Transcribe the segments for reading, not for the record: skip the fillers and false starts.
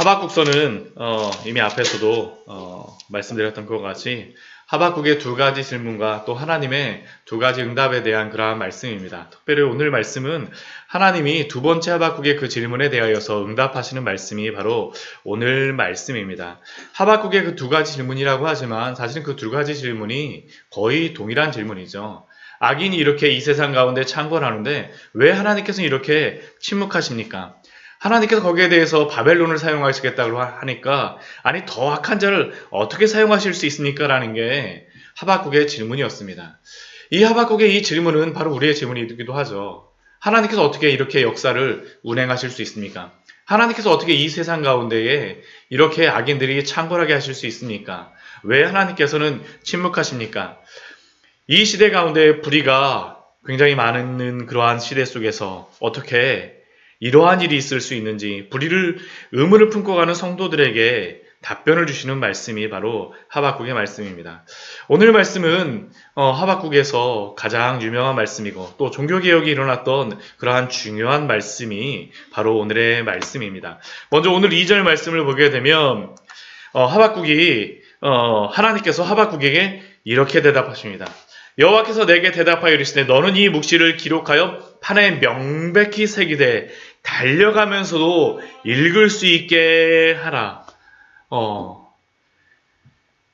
하박국서는 이미 앞에서도 말씀드렸던 것과 같이 하박국의 두 가지 질문과 또 하나님의 두 가지 응답에 대한 그러한 말씀입니다. 특별히 오늘 말씀은 하나님이 두 번째 하박국의 그 질문에 대하여서 응답하시는 말씀이 바로 오늘 말씀입니다. 하박국의 그 두 가지 질문이라고 하지만 사실은 그 두 가지 질문이 거의 동일한 질문이죠. 악인이 이렇게 이 세상 가운데 창궐하는데 왜 하나님께서는 이렇게 침묵하십니까? 하나님께서 거기에 대해서 바벨론을 사용하시겠다고 하니까 아니 더 악한 자를 어떻게 사용하실 수 있습니까? 라는 게 하박국의 질문이었습니다. 이 하박국의 이 질문은 바로 우리의 질문이기도 하죠. 하나님께서 어떻게 이렇게 역사를 운행하실 수 있습니까? 하나님께서 어떻게 이 세상 가운데에 이렇게 악인들이 창궐하게 하실 수 있습니까? 왜 하나님께서는 침묵하십니까? 이 시대 가운데 불의가 굉장히 많은 그러한 시대 속에서 어떻게 이러한 일이 있을 수 있는지 의문을 품고 가는 성도들에게 답변을 주시는 말씀이 바로 하박국의 말씀입니다. 오늘 말씀은 하박국에서 가장 유명한 말씀이고 또 종교개혁이 일어났던 그러한 중요한 말씀이 바로 오늘의 말씀입니다. 먼저 오늘 2절 말씀을 보게 되면 하나님께서 하박국에게 이렇게 대답하십니다. 여호와께서 내게 대답하여 이르시되 너는 이 묵시를 기록하여 판에 명백히 새기되 달려가면서도 읽을 수 있게 하라.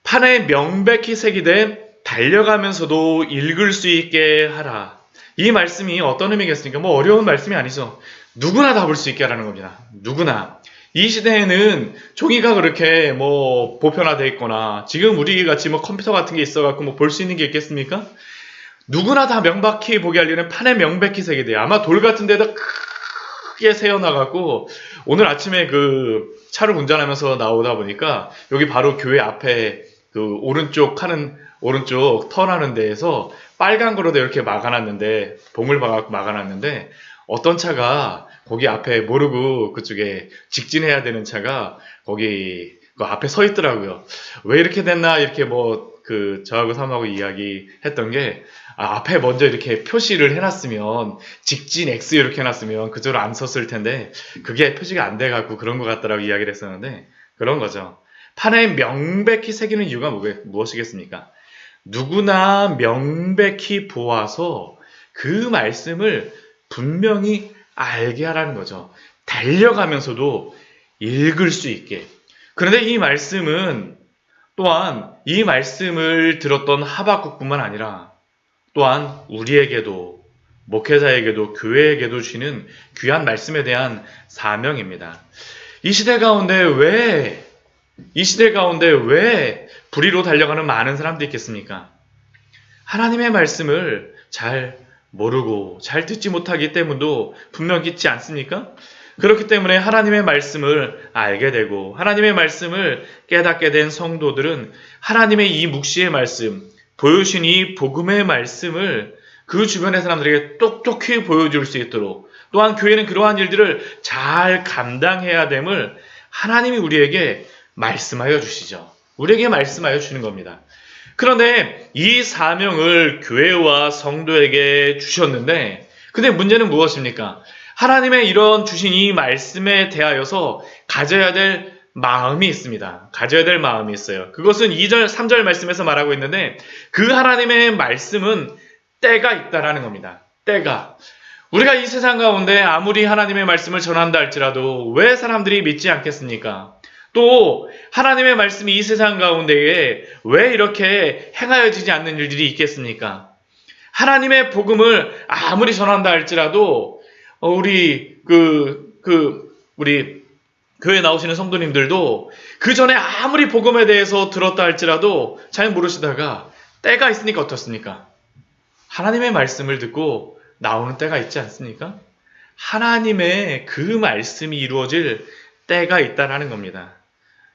판에 명백히 새기되 달려가면서도 읽을 수 있게 하라. 이 말씀이 어떤 의미겠습니까? 어려운 말씀이 아니죠. 누구나 다 볼 수 있게 하라는 겁니다. 누구나. 이 시대에는 종이가 그렇게 보편화되어 있거나 지금 우리 같이 컴퓨터 같은 게 있어갖고 볼 수 있는 게 있겠습니까? 누구나 다 명백히 보게 하려는 판에 명백히 새기돼요. 아마 돌 같은 데다 크게 세워놔갖고 오늘 아침에 그 차를 운전하면서 나오다 보니까 여기 바로 교회 앞에 그 오른쪽 턴하는 데에서 빨간 거로 이렇게 막아놨는데 봉을 박아갖고 막아놨는데 어떤 차가 거기 앞에 모르고 그쪽에 직진해야 되는 차가 거기 그 앞에 서 있더라고요. 왜 이렇게 됐나 이렇게 저하고 삼하고 이야기했던 게 앞에 먼저 이렇게 표시를 해놨으면 직진 X 이렇게 해놨으면 그쪽으로 안 섰을 텐데 그게 표시가 안 돼갖고 그런 것 같다라고 이야기를 했었는데 그런 거죠. 판에 명백히 새기는 이유가 무엇이겠습니까? 누구나 명백히 보아서 그 말씀을 분명히 알게 하라는 거죠. 달려가면서도 읽을 수 있게. 그런데 이 말씀은 또한 이 말씀을 들었던 하박국뿐만 아니라 또한 우리에게도 목회자에게도 교회에게도 주시는 귀한 말씀에 대한 사명입니다. 이 시대 가운데 왜 불의로 달려가는 많은 사람들이 있겠습니까? 하나님의 말씀을 잘 모르고 잘 듣지 못하기 때문도 분명히 있지 않습니까? 그렇기 때문에 하나님의 말씀을 알게 되고 하나님의 말씀을 깨닫게 된 성도들은 하나님의 이 묵시의 말씀, 보여주신 이 복음의 말씀을 그 주변의 사람들에게 똑똑히 보여줄 수 있도록 또한 교회는 그러한 일들을 잘 감당해야 됨을 하나님이 우리에게 말씀하여 주시죠. 우리에게 말씀하여 주는 겁니다. 그런데 이 사명을 교회와 성도에게 주셨는데 근데 문제는 무엇입니까? 하나님의 이런 주신 이 말씀에 대하여서 가져야 될 마음이 있습니다. 가져야 될 마음이 있어요. 그것은 2절, 3절 말씀에서 말하고 있는데 그 하나님의 말씀은 때가 있다라는 겁니다. 때가. 우리가 이 세상 가운데 아무리 하나님의 말씀을 전한다 할지라도 왜 사람들이 믿지 않겠습니까? 또 하나님의 말씀이 이 세상 가운데에 왜 이렇게 행하여지지 않는 일들이 있겠습니까? 하나님의 복음을 아무리 전한다 할지라도 우리 교회 나오시는 성도님들도 그 전에 아무리 복음에 대해서 들었다 할지라도 잘 모르시다가 때가 있으니까 어떻습니까? 하나님의 말씀을 듣고 나오는 때가 있지 않습니까? 하나님의 그 말씀이 이루어질 때가 있다라는 겁니다.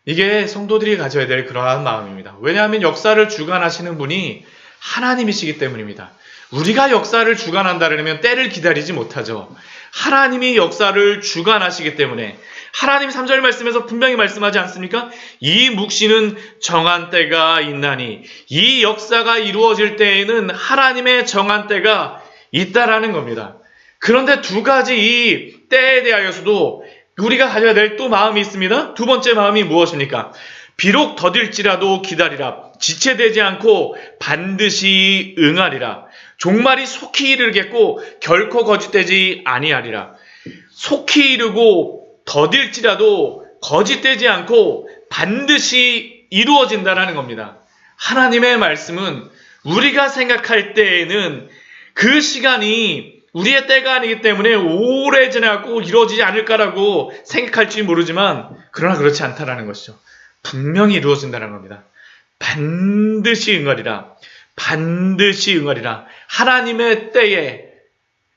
이게 성도들이 가져야 될 그러한 마음입니다. 왜냐하면 역사를 주관하시는 분이 하나님이시기 때문입니다. 우리가 역사를 주관한다면 때를 기다리지 못하죠. 하나님이 역사를 주관하시기 때문에 하나님 3절 말씀에서 분명히 말씀하지 않습니까? 이 묵시는 정한 때가 있나니 이 역사가 이루어질 때에는 하나님의 정한 때가 있다라는 겁니다. 그런데 두 가지 이 때에 대하여서도 우리가 가져야 될 또 마음이 있습니다. 두 번째 마음이 무엇입니까? 비록 더딜지라도 기다리라. 지체되지 않고 반드시 응하리라. 종말이 속히 이르겠고 결코 거짓되지 아니하리라. 속히 이르고 더딜지라도 거짓되지 않고 반드시 이루어진다라는 겁니다. 하나님의 말씀은 우리가 생각할 때에는 그 시간이 우리의 때가 아니기 때문에 오래 지나고 이루어지지 않을까라고 생각할지 모르지만 그러나 그렇지 않다라는 것이죠. 분명히 이루어진다는 겁니다. 반드시 응하리라. 반드시 응하리라. 하나님의 때에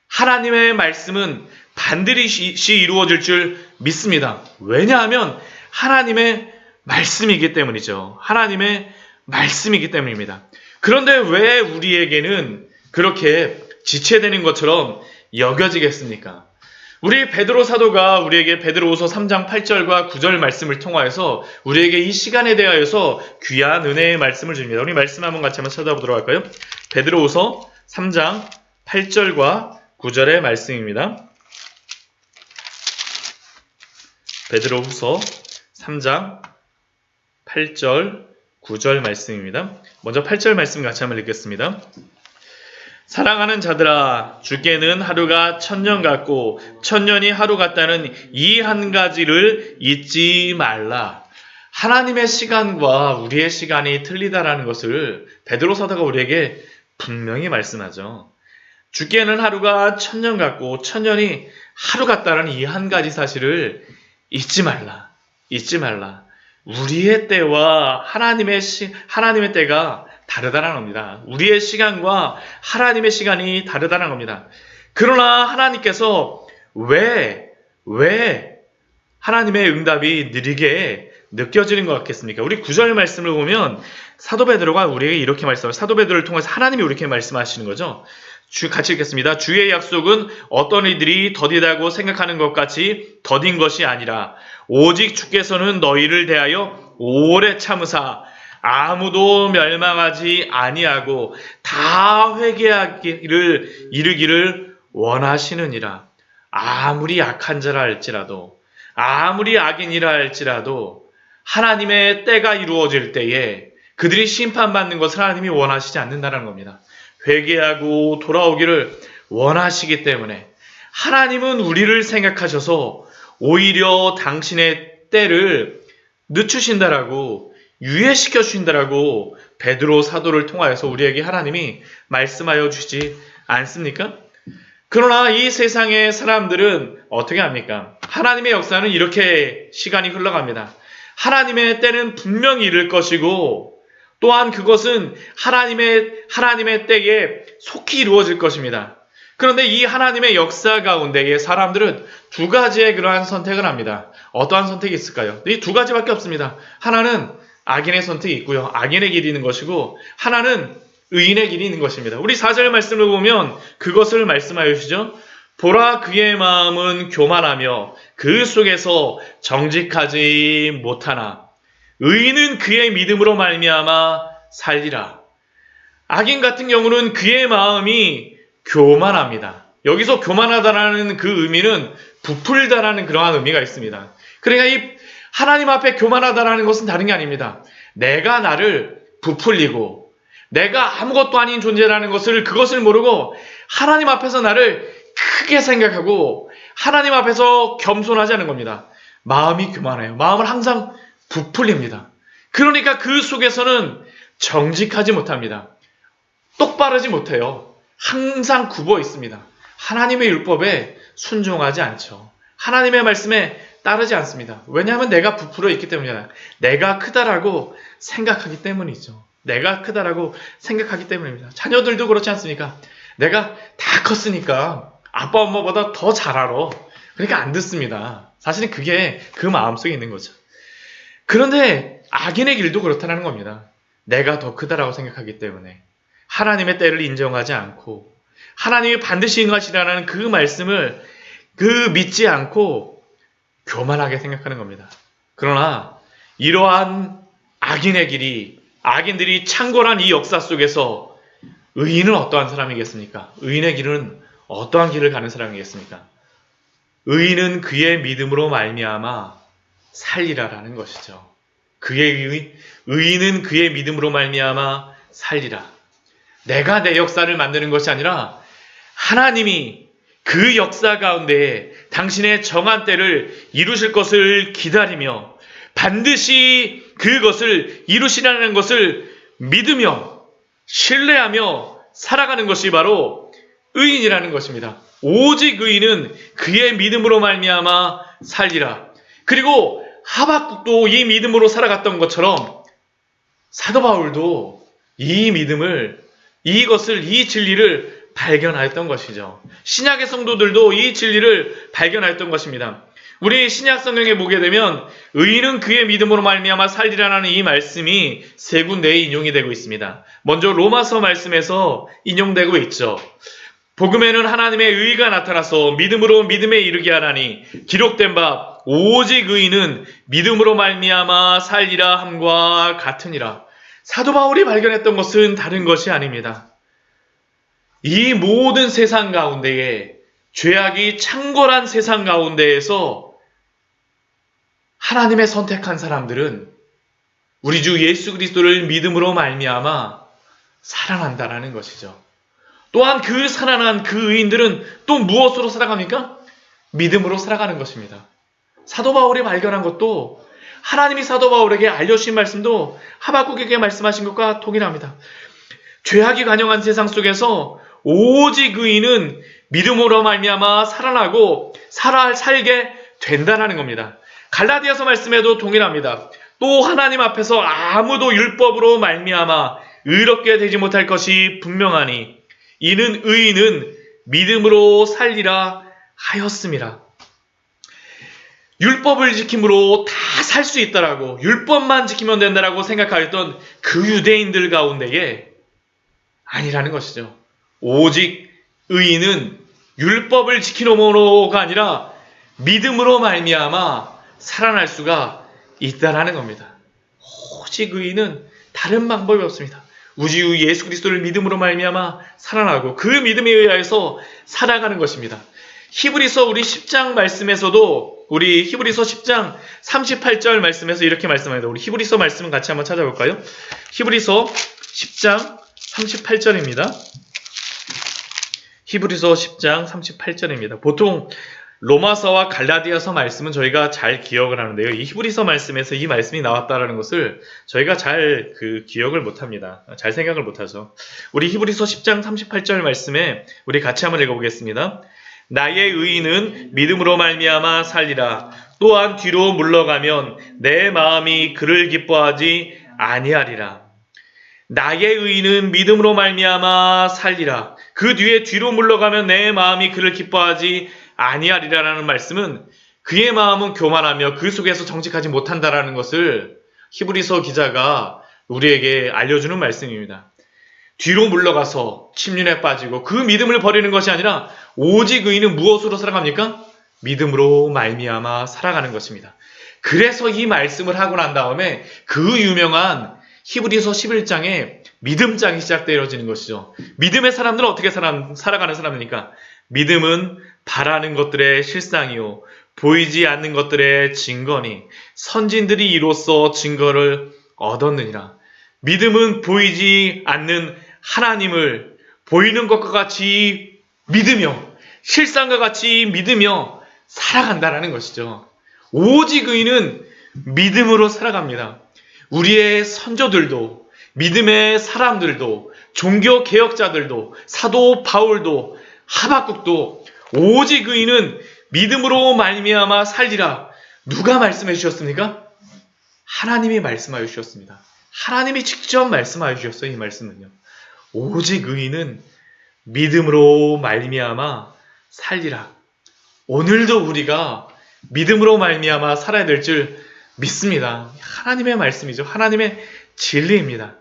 하나님의 말씀은 반드시 이루어질 줄 믿습니다. 왜냐하면 하나님의 말씀이기 때문이죠. 하나님의 말씀이기 때문입니다. 그런데 왜 우리에게는 그렇게 지체되는 것처럼 여겨지겠습니까? 우리 베드로 사도가 우리에게 베드로후서 3장 8절과 9절 말씀을 통하여서 우리에게 이 시간에 대하여서 귀한 은혜의 말씀을 줍니다. 우리 말씀 한번 같이 한번 찾아보도록 할까요? 베드로후서 3장 8절과 9절의 말씀입니다. 베드로후서 3장 8절 9절 말씀입니다. 먼저 8절 말씀 같이 한번 읽겠습니다. 사랑하는 자들아, 주께는 하루가 1000년 같고 1000년이 하루 같다는 이 한 가지를 잊지 말라. 하나님의 시간과 우리의 시간이 틀리다라는 것을 베드로 사도가 우리에게 분명히 말씀하죠. 주께는 하루가 1000년 같고 1000년이 하루 같다는 이 한 가지 사실을 잊지 말라. 잊지 말라. 우리의 때와 하나님의 때가 다르다는 겁니다. 우리의 시간과 하나님의 시간이 다르다는 겁니다. 그러나 하나님께서 왜 하나님의 응답이 느리게 느껴지는 것 같겠습니까? 우리 9절 말씀을 보면 사도 베드로가 우리에게 이렇게 말씀하고 사도 베드로를 통해서 하나님이 이렇게 말씀하시는 거죠. 같이 읽겠습니다. 주의 약속은 어떤 이들이 더디다고 생각하는 것 같이 더딘 것이 아니라 오직 주께서는 너희를 대하여 오래 참으사 아무도 멸망하지 아니하고 다 회개하기를 이르기를 원하시느니라. 아무리 악한 자라 할지라도 아무리 악인이라 할지라도 하나님의 때가 이루어질 때에 그들이 심판받는 것을 하나님이 원하시지 않는다는 겁니다. 회개하고 돌아오기를 원하시기 때문에 하나님은 우리를 생각하셔서 오히려 당신의 때를 늦추신다라고 유예시켜 주신다라고 베드로 사도를 통하여서 우리에게 하나님이 말씀하여 주시지 않습니까? 그러나 이 세상의 사람들은 어떻게 합니까? 하나님의 역사는 이렇게 시간이 흘러갑니다. 하나님의 때는 분명히 이를 것이고 또한 그것은 하나님의 때에 속히 이루어질 것입니다. 그런데 이 하나님의 역사 가운데에 사람들은 두 가지의 그러한 선택을 합니다. 어떠한 선택이 있을까요? 이 두 가지밖에 없습니다. 하나는 악인의 선택이 있고요. 악인의 길이 있는 것이고 하나는 의인의 길이 있는 것입니다. 우리 4절 말씀을 보면 그것을 말씀하여 주시죠. 보라 그의 마음은 교만하며 그 속에서 정직하지 못하나 의인은 그의 믿음으로 말미암아 살리라. 악인 같은 경우는 그의 마음이 교만합니다. 여기서 교만하다라는 그 의미는 부풀다라는 그러한 의미가 있습니다. 그러니까 이 하나님 앞에 교만하다라는 것은 다른 게 아닙니다. 내가 나를 부풀리고 내가 아무것도 아닌 존재라는 그것을 모르고 하나님 앞에서 나를 크게 생각하고 하나님 앞에서 겸손하지 않은 겁니다. 마음이 교만해요. 마음을 항상 부풀립니다. 그러니까 그 속에서는 정직하지 못합니다. 똑바르지 못해요. 항상 굽어 있습니다. 하나님의 율법에 순종하지 않죠. 하나님의 말씀에 따르지 않습니다. 왜냐하면 내가 부풀어 있기 때문이다. 내가 크다라고 생각하기 때문이죠. 내가 크다라고 생각하기 때문입니다. 자녀들도 그렇지 않습니까? 내가 다 컸으니까 아빠 엄마보다 더 잘 알아. 그러니까 안 듣습니다. 사실은 그게 그 마음속에 있는 거죠. 그런데 악인의 길도 그렇다는 겁니다. 내가 더 크다라고 생각하기 때문에 하나님의 때를 인정하지 않고 하나님이 반드시 응하시라는 그 말씀을 믿지 않고 교만하게 생각하는 겁니다. 그러나 이러한 악인의 길이 악인들이 창궐한 이 역사 속에서 의인은 어떠한 사람이겠습니까? 의인의 길은 어떠한 길을 가는 사람이겠습니까? 의인은 그의 믿음으로 말미암아 살리라라는 것이죠. 의인은 그의 믿음으로 말미암아 살리라. 내가 내 역사를 만드는 것이 아니라 하나님이 그 역사 가운데에 당신의 정한 때를 이루실 것을 기다리며 반드시 그것을 이루시라는 것을 믿으며 신뢰하며 살아가는 것이 바로 의인이라는 것입니다. 오직 의인은 그의 믿음으로 말미암아 살리라. 그리고 하박국도 이 믿음으로 살아갔던 것처럼 사도 바울도 이 믿음을, 이 진리를 발견하였던 것이죠. 신약의 성도들도 이 진리를 발견하였던 것입니다. 우리 신약 성경에 보게 되면 의인은 그의 믿음으로 말미암아 살리라는 이 말씀이 세 군데에 인용이 되고 있습니다. 먼저 로마서 말씀에서 인용되고 있죠. 복음에는 하나님의 의가 나타나서 믿음으로 믿음에 이르게 하나니 기록된 바 오직 의인은 믿음으로 말미암아 살리라 함과 같으니라. 사도 바울이 발견했던 것은 다른 것이 아닙니다. 이 모든 세상 가운데에 죄악이 창궐한 세상 가운데에서 하나님의 선택한 사람들은 우리 주 예수 그리스도를 믿음으로 말미암아 살아난다라는 것이죠. 또한 그 살아난 그 의인들은 또 무엇으로 살아갑니까? 믿음으로 살아가는 것입니다. 사도 바울이 발견한 것도 하나님이 사도 바울에게 알려주신 말씀도 하박국에게 말씀하신 것과 동일합니다. 죄악이 관영한 세상 속에서 오직 의인은 믿음으로 말미암아 살아나고 살게 된다는 겁니다. 갈라디아서 말씀에도 동일합니다. 또 하나님 앞에서 아무도 율법으로 말미암아 의롭게 되지 못할 것이 분명하니 이는 의인은 믿음으로 살리라 하였습니다. 율법을 지킴으로 다 살 수 있다라고, 율법만 지키면 된다라고 생각하였던 그 유대인들 가운데에 아니라는 것이죠. 오직 의인은 율법을 지키므로가 아니라 믿음으로 말미암아 살아날 수가 있다라는 겁니다. 오직 의인은 다른 방법이 없습니다. 우리 주 예수 그리스도를 믿음으로 말미암아 살아나고 그 믿음에 의하여서 살아가는 것입니다. 히브리서 우리 10장 말씀에서도 우리 히브리서 10장 38절 말씀에서 이렇게 말씀합니다. 우리 히브리서 말씀은 같이 한번 찾아볼까요? 히브리서 10장 38절입니다. 히브리서 10장 38절입니다. 보통 로마서와 갈라디아서 말씀은 저희가 잘 기억을 하는데요. 이 히브리서 말씀에서 이 말씀이 나왔다라는 것을 저희가 잘 기억을 못합니다. 잘 생각을 못하죠. 우리 히브리서 10장 38절 말씀에 우리 같이 한번 읽어보겠습니다. 나의 의인은 믿음으로 말미암아 살리라. 또한 뒤로 물러가면 내 마음이 그를 기뻐하지 아니하리라. 나의 의인은 믿음으로 말미암아 살리라. 그 뒤에 뒤로 물러가면 내 마음이 그를 기뻐하지 아니하리라라는 말씀은 그의 마음은 교만하며 그 속에서 정직하지 못한다라는 것을 히브리서 기자가 우리에게 알려주는 말씀입니다. 뒤로 물러가서 침륜에 빠지고 그 믿음을 버리는 것이 아니라 오직 의인은 무엇으로 살아갑니까? 믿음으로 말미암아 살아가는 것입니다. 그래서 이 말씀을 하고 난 다음에 그 유명한 히브리서 11장에 믿음장이 시작되어지는 것이죠. 믿음의 사람들은 어떻게 살아가는 사람입니까? 믿음은 바라는 것들의 실상이요 보이지 않는 것들의 증거니 선진들이 이로써 증거를 얻었느니라. 믿음은 보이지 않는 하나님을 보이는 것과 같이 믿으며 실상과 같이 믿으며 살아간다라는 것이죠. 오직 의인은 믿음으로 살아갑니다. 우리의 선조들도 믿음의 사람들도 종교 개혁자들도 사도 바울도 하박국도 오직 의인은 믿음으로 말미암아 살리라. 누가 말씀해 주셨습니까? 하나님이 말씀하여 주셨습니다. 하나님이 직접 말씀하여 주셨어요. 이 말씀은요. 오직 의인은 믿음으로 말미암아 살리라. 오늘도 우리가 믿음으로 말미암아 살아야 될 줄 믿습니다. 하나님의 말씀이죠. 하나님의 진리입니다.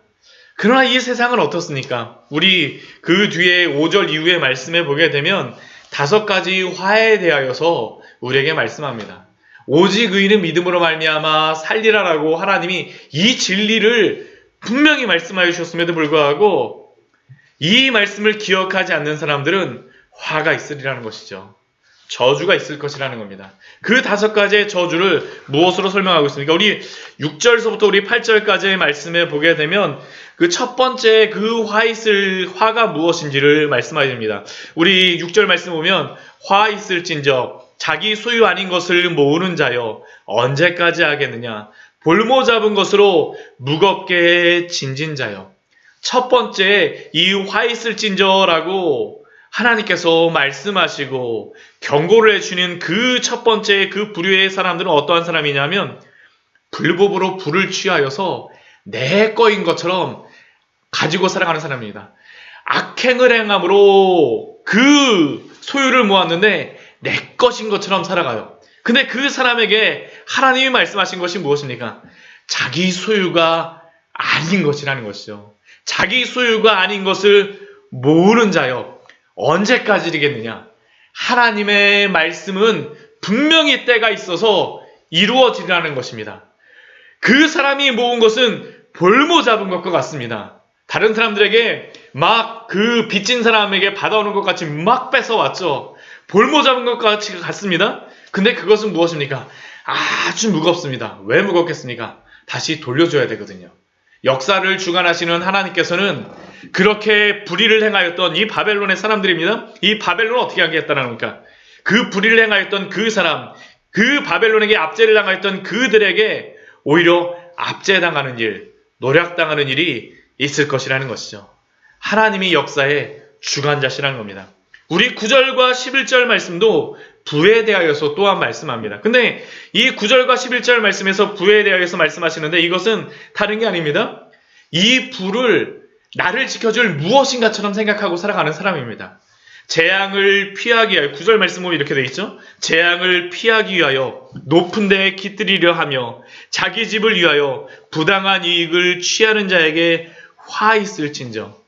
그러나 이 세상은 어떻습니까? 우리 그 뒤에 5절 이후의 말씀에 보게 되면 5가지 화에 대하여서 우리에게 말씀합니다. 오직 의인은 믿음으로 말미암아 살리라라고 하나님이 이 진리를 분명히 말씀하여 주셨음에도 불구하고 이 말씀을 기억하지 않는 사람들은 화가 있으리라는 것이죠. 저주가 있을 것이라는 겁니다. 그 5가지의 저주를 무엇으로 설명하고 있습니까? 우리 6절서부터 우리 8절까지의 말씀에 보게 되면 그 첫 번째 그 화 있을 화가 무엇인지를 말씀하십니다. 우리 6절 말씀 보면 화 있을진저 자기 소유 아닌 것을 모으는 자여 언제까지 하겠느냐 볼모 잡은 것으로 무겁게 진진 자여. 첫 번째 이 화 있을진저라고 하나님께서 말씀하시고 경고를 해주는 그 첫 번째 그 부류의 사람들은 어떠한 사람이냐면 불법으로 불을 취하여서 내 거인 것처럼 가지고 살아가는 사람입니다. 악행을 행함으로 그 소유를 모았는데 내 것인 것처럼 살아가요. 근데 그 사람에게 하나님이 말씀하신 것이 무엇입니까? 자기 소유가 아닌 것이라는 것이죠. 자기 소유가 아닌 것을 모으는 자여 언제까지이겠느냐? 하나님의 말씀은 분명히 때가 있어서 이루어지라는 것입니다. 그 사람이 모은 것은 볼모 잡은 것과 같습니다. 다른 사람들에게 막 그 빚진 사람에게 받아오는 것 같이 막 뺏어왔죠. 볼모 잡은 것과 같이 같습니다. 근데 그것은 무엇입니까? 아주 무겁습니다. 왜 무겁겠습니까? 다시 돌려줘야 되거든요. 역사를 주관하시는 하나님께서는 그렇게 불의를 행하였던 이 바벨론의 사람들입니다. 이 바벨론을 어떻게 하겠다는 겁니까? 그 불의를 행하였던 그 사람, 그 바벨론에게 압제를 당하였던 그들에게 오히려 압제당하는 일, 노략당하는 일이 있을 것이라는 것이죠. 하나님이 역사의 주관자시라는 겁니다. 우리 9절과 11절 말씀도 부에 대하여서 또한 말씀합니다. 근데 이 9절과 11절 말씀에서 부에 대하여서 말씀하시는데 이것은 다른 게 아닙니다. 이 부를 나를 지켜줄 무엇인가처럼 생각하고 살아가는 사람입니다. 재앙을 피하기 위하여 9절 말씀 보면 이렇게 되어 있죠. 재앙을 피하기 위하여 높은 데에 깃들이려 하며 자기 집을 위하여 부당한 이익을 취하는 자에게 화 있을진저.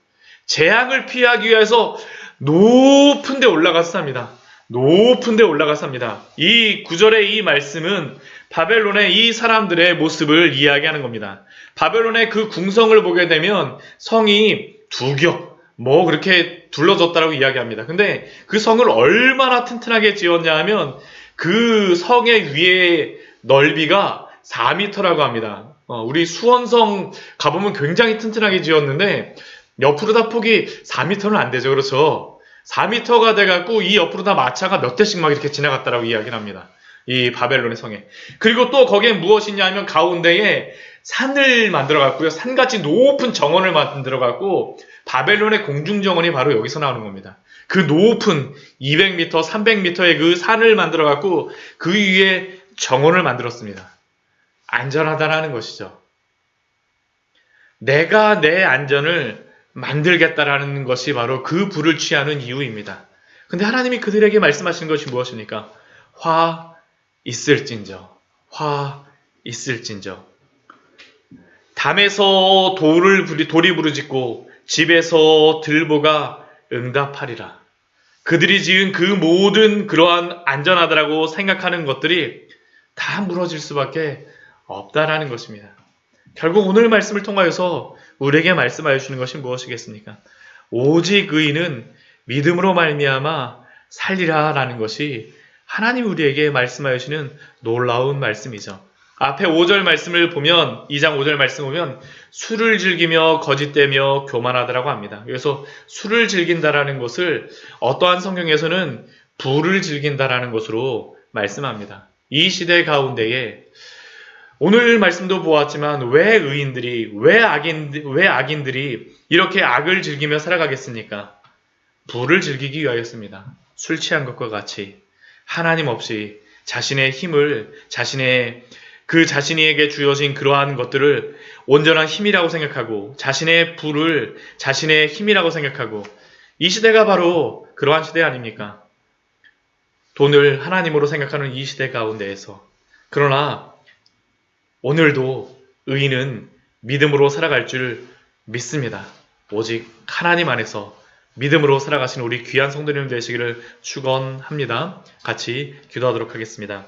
재앙을 피하기 위해서 높은 데 올라가서 삽니다. 높은 데 올라가서 삽니다. 이 9절의 이 말씀은 바벨론의 이 사람들의 모습을 이야기하는 겁니다. 바벨론의 그 궁성을 보게 되면 성이 2겹, 그렇게 둘러졌다라고 이야기합니다. 근데 그 성을 얼마나 튼튼하게 지었냐 하면 그 성의 위에 넓이가 4m라고 합니다. 우리 수원성 가보면 굉장히 튼튼하게 지었는데 옆으로 다 폭이 4m는 안 되죠. 그렇죠? 4m가 돼갖고 이 옆으로 다 마차가 몇 대씩 막 이렇게 지나갔다라고 이야기를 합니다. 이 바벨론의 성에. 그리고 또 거기에 무엇이냐 하면 가운데에 산을 만들어갖고요. 산같이 높은 정원을 만들어갖고 바벨론의 공중정원이 바로 여기서 나오는 겁니다. 그 높은 200m, 300m의 그 산을 만들어갖고 그 위에 정원을 만들었습니다. 안전하다라는 것이죠. 내가 내 안전을 만들겠다라는 것이 바로 그 불을 취하는 이유입니다. 근데 하나님이 그들에게 말씀하시는 것이 무엇입니까? 화 있을진저, 화 있을진저. 담에서 돌이 부르짖고 집에서 들보가 응답하리라. 그들이 지은 그 모든 그러한 안전하다라고 생각하는 것들이 다 무너질 수밖에 없다라는 것입니다. 결국 오늘 말씀을 통하여서 우리에게 말씀하여 주시는 것이 무엇이겠습니까? 오직 의인은 믿음으로 말미암아 살리라라는 것이 하나님 우리에게 말씀하여 주시는 놀라운 말씀이죠. 앞에 5절 말씀을 보면 2장 5절 말씀 보면 술을 즐기며 거짓되며 교만하다라고 합니다. 그래서 술을 즐긴다라는 것을 어떠한 성경에서는 부를 즐긴다라는 것으로 말씀합니다. 이 시대 가운데에 오늘 말씀도 보았지만 왜 의인들이, 왜 악인들이 이렇게 악을 즐기며 살아가겠습니까? 부를 즐기기 위하였습니다. 술 취한 것과 같이 하나님 없이 자신의 힘을, 자신에게 주어진 그러한 것들을 온전한 힘이라고 생각하고 자신의 부를 자신의 힘이라고 생각하고 이 시대가 바로 그러한 시대 아닙니까? 돈을 하나님으로 생각하는 이 시대 가운데에서 그러나 오늘도 의인은 믿음으로 살아갈 줄 믿습니다. 오직 하나님 안에서 믿음으로 살아가신 우리 귀한 성도님 되시기를 축원합니다. 같이 기도하도록 하겠습니다.